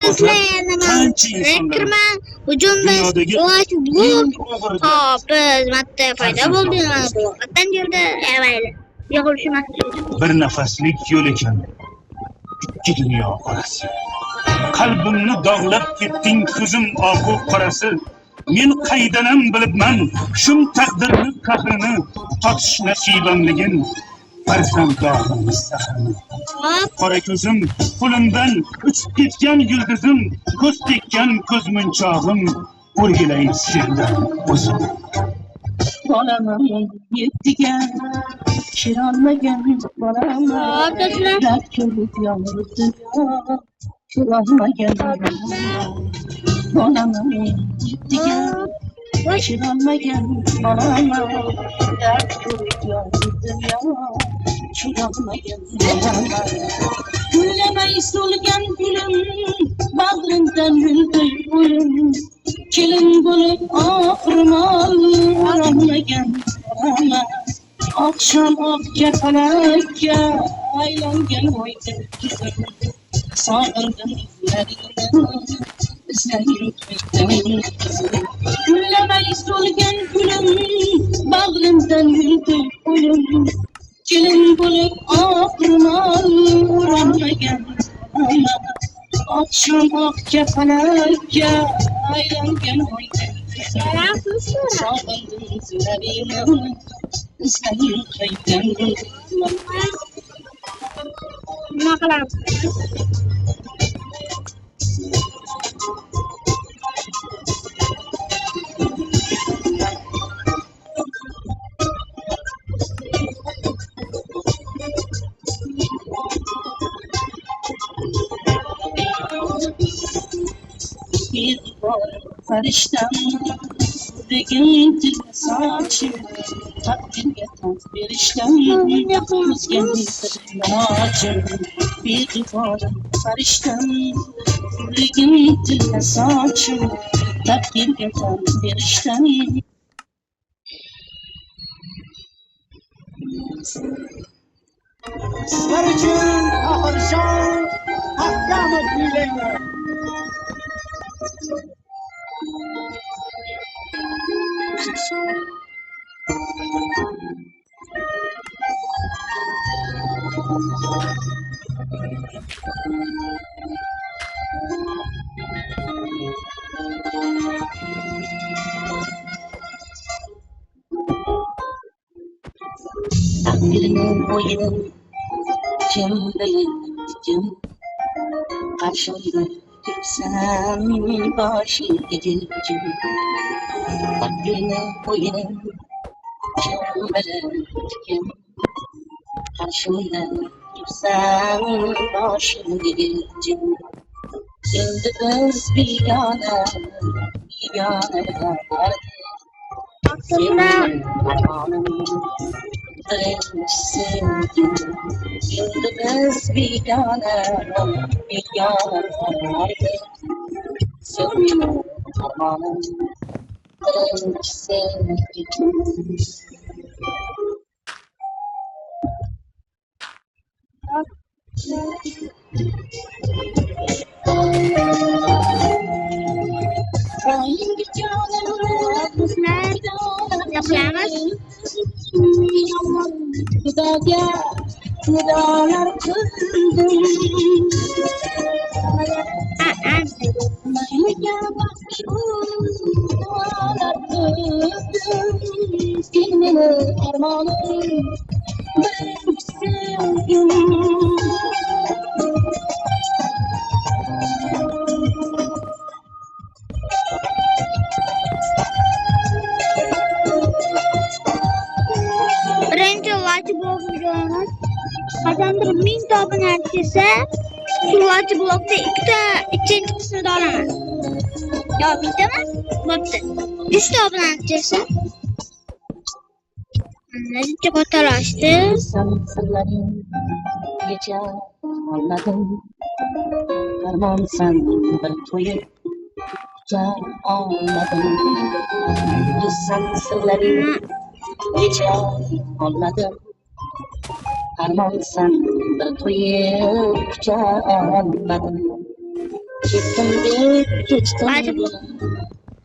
Kirma hujumimiz rivoj bo'lib hop biz marta paydo bo'ldik mana bu vaqtdan keldi avayli yig'ilishimiz bir nafaslik yo'l ekan ikki dunyo orasi qalbimni dog'lab ketding ko'zim oqu qorasi men qaydanam bilibman shum taqdirni qahrini totish nasibamligin farzandlarimiz sahrini qora ko'zim qo'limdan uchib ketgan yulduzim ko'z tekkan ko'zmunchog'im o'rgilay sendan o'zim Bolaman yettiga kirolmagan bolaman dard ko'rib yolg'iz dunyo kirolmagan bolaman yettiga kirolmagan bolaman dard ko'rib yolg'iz dunyo kirolmagan bolaman gullamay so'lgan gulim bag'rimdan yulday o'lim kelin bo'lib oxirmol o'rolmagan bolaman oqshom oqga falakka aylangan o'ydim sog'indim izlaringni gullamay so'lgan gulim bag'rimdan yulday o'lim kelin bo'lib oxirmol o'rolmagan bolaman oqshom oqga falakka aylangan o'ydim sog'indim izlaringni nima qilamiz bir farishtam sudagin tilga sochib taqdirga tant berishdan o'zgan ilojim bir farishtam sudagin tilga sochib taqdirga tant berishdan sizlar uchun oxirshom haftamid kuylayman. Takdirinin oyunu kim bilir kim karşımda dursan başı gecilcim takdirinin oyunu kim bilir kim karşımda dursan başı gecilcim şimdi biz bigane senin armağanım sevdim şimdi biz bigane senin armağanım sevdim Xudoga xudolar qildim mayliga mahshur duolar qildim sen meni armonim birinchi sevgim birinchi loji blog videomiz qachondir 1000 ta obunachi kelsa shu loji blogda ikkinchi qismida olaman yo 1000 ta emas bo'pti 100 ta obunachi kelsa necha kattalashdi sirlaring kecha olmadim armonsan bir to'yib kucha olmadim bilsam sirlaring kecha olmadim armonsan bir to'yib kucha olmadim Ketdim deb kechdim Hadi. deb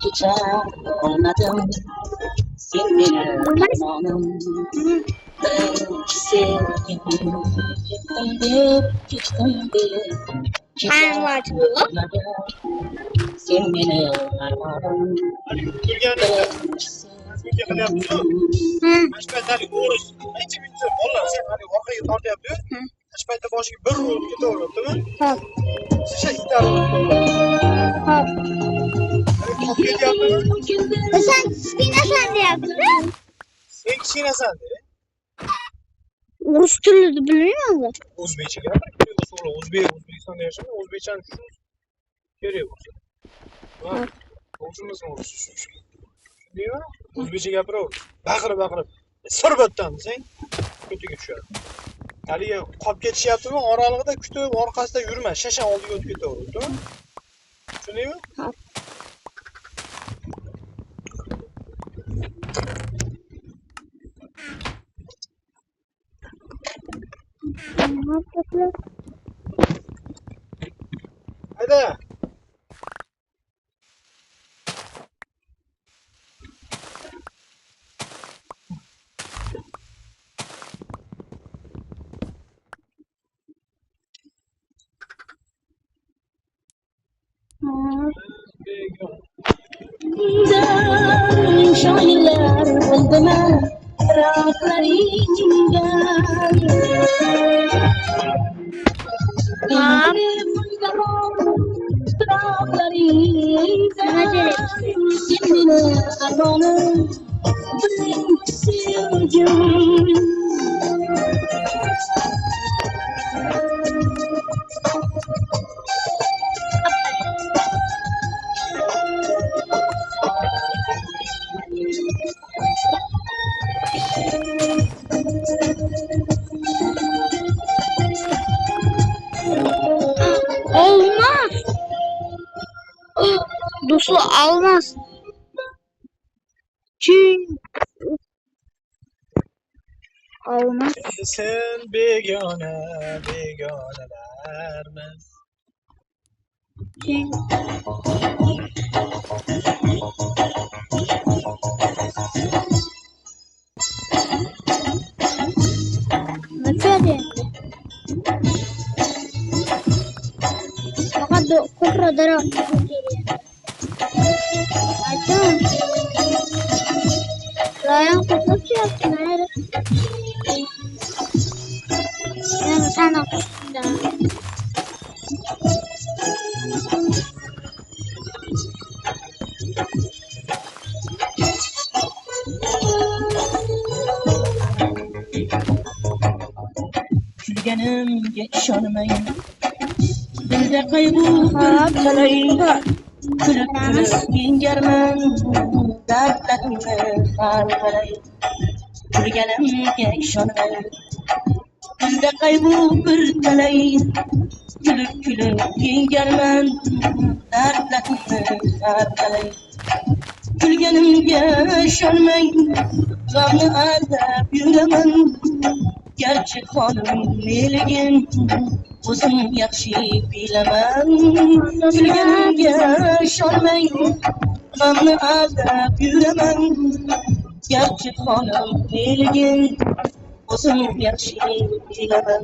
kecha olmadim. Sen meni armonim, birinchi sevgilim. Ketdim deb kechdim deb kecha Hayır, bu. olmadim. Sen meni armonim, birinchi sevgilim. Hı. Hashpaytalik o'ris necha bitta bolalar sen hali orqaga tortyapti. Hashpaytda boshiga bir rol ketaveryaptimi? Hop. Shisha itarib. Hop. Qolib ketyaptimi? Sen kichkinasan deyapti. Sen kichkinasan de. Rus tilini bilmayman. O'zbekcha gapir. O'zbekistonda yashayman. O'zbekchani tushunish kerak bo'lsa. Va o'zimizning tushundingmi? O'zbekcha gapiraver. Baqirib sirbatdan desang ko'tiga tushadi. Haligi qolib ketishyaptimi? Oralig'ida kutib, orqasida yurma. Shasha oldiga o'tib ketaver, to'g'rimi? Tushundingmi? Hayda. Shoylar bo'ldimi rahatlaringga sen meni armonim birinchi sevgim. Olmaz. Dusu almaz. Çünkü olmaz. Sen begonalarmiz. Çünkü ne söyledi? Fakat kontrol ederim. Açın. Ryan kontrol yaptın. Hayır. Yani sen yapmışsın da. Kulganimga ishonmang, dilda qayg'u bir talay. Kulib yengarman dardlarimni har qalay. Kulganimga ishonmang, dilda qayg'u bir talay. Kulib yengarman dardlarimni har qalay. Kulganimga ishonmang, g'amni aldab yuraman. Gerçi xonim meligin o'zim yaxshi bilaman. Kulganimga ishonmang, g'amni aldab yuraman. Gerçi xonim meligin o'zim yaxshi bilaman.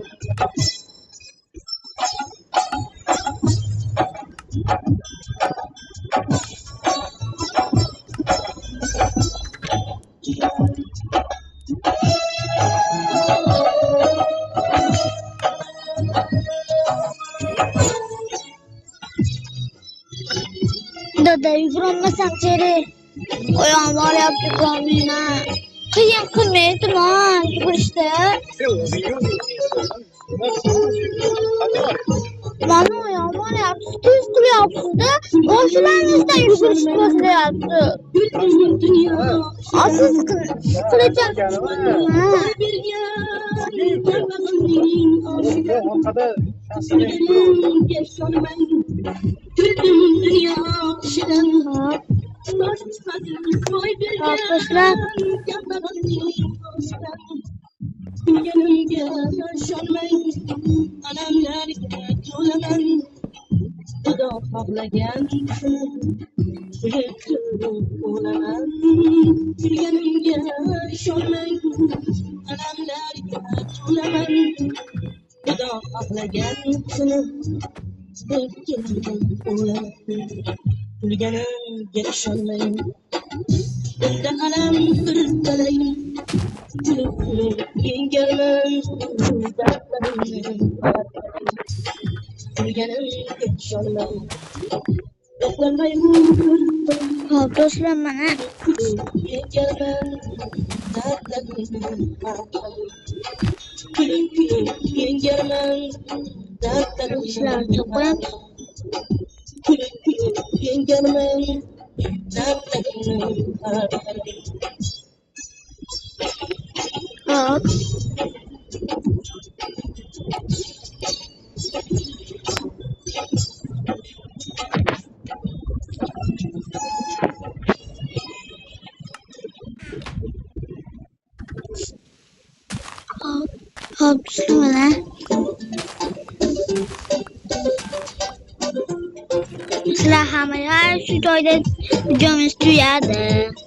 Dada yugurmasam kerak. Oyog'im yaptı komina. Qiyin qilmaydi man yugurishda. Bana oyog'im yaptı. Tez qilyapsiz-da. Boshingizdan yugurish boshlayapti. Siz qilyapsiz. Arkadaşlar Xudo xohlagan o'laman. Kulganimga ishonmang, alamlarga to'laman. Xudo xohlagan kuni o'laman. Kulganimga ishonmang, bunda alam bir talay. Kulib kulib yengarman, dardlarimni kulganimga ishonmang. Hop do'stlar, mana ishlar cho'qib. Hop. Hop do'stlar, mana. Sizlar hammalar shu joyda videomiz tugadi.